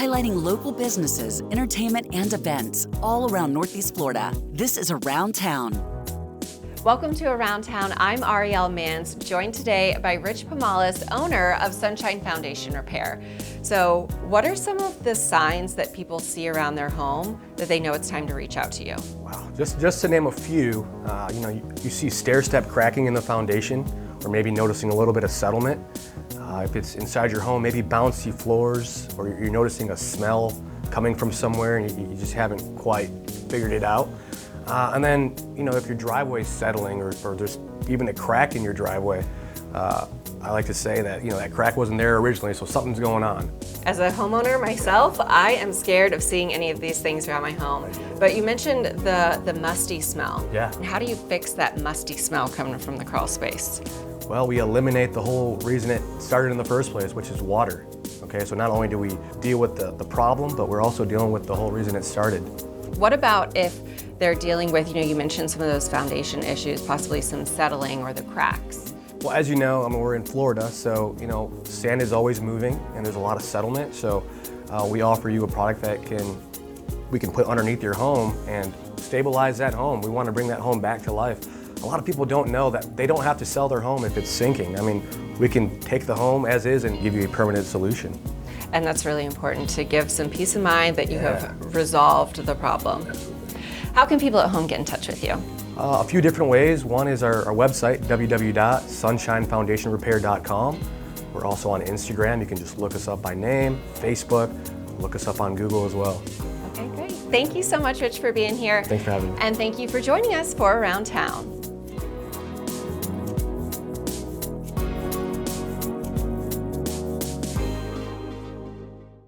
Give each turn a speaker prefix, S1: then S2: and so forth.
S1: highlighting local businesses, entertainment, and events all around Northeast Florida. This is Around Town.
S2: Welcome to Around Town. I'm Arielle Mans, joined today by Rich Pomalis, owner of Sunshine Foundation Repair. So what are some of the signs that people see around their home that they know it's time to reach out to you?
S3: Wow, just to name a few, you see stair-step cracking in the foundation, or maybe noticing a little bit of settlement. If it's inside your home, maybe bouncy floors, or you're noticing a smell coming from somewhere and you just haven't quite figured it out. And then, if your driveway's settling or there's even a crack in your driveway, I like to say that, that crack wasn't there originally, so something's going on.
S2: As a homeowner myself, I am scared of seeing any of these things around my home. But you mentioned the musty smell.
S3: Yeah.
S2: How do you fix that musty smell coming from the crawl space?
S3: Well, we eliminate the whole reason it started in the first place, which is water. Okay, so not only do we deal with the problem, but we're also dealing with the whole reason it started.
S2: What about if they're dealing with, you mentioned some of those foundation issues, possibly some settling or the cracks?
S3: Well, as you know, we're in Florida, so, sand is always moving and there's a lot of settlement. So we offer you a product that we can put underneath your home and stabilize that home. We want to bring that home back to life. A lot of people don't know that they don't have to sell their home if it's sinking. We can take the home as is and give you a permanent solution.
S2: And that's really important, to give some peace of mind that you have resolved the problem. How can people at home get in touch with you?
S3: A few different ways. One is our website, www.sunshinefoundationrepair.com. We're also on Instagram. You can just look us up by name, Facebook, look us up on Google as well.
S2: Okay, great. Thank you so much, Rich, for being here.
S3: Thanks for having me.
S2: And thank you for joining us for Around Town.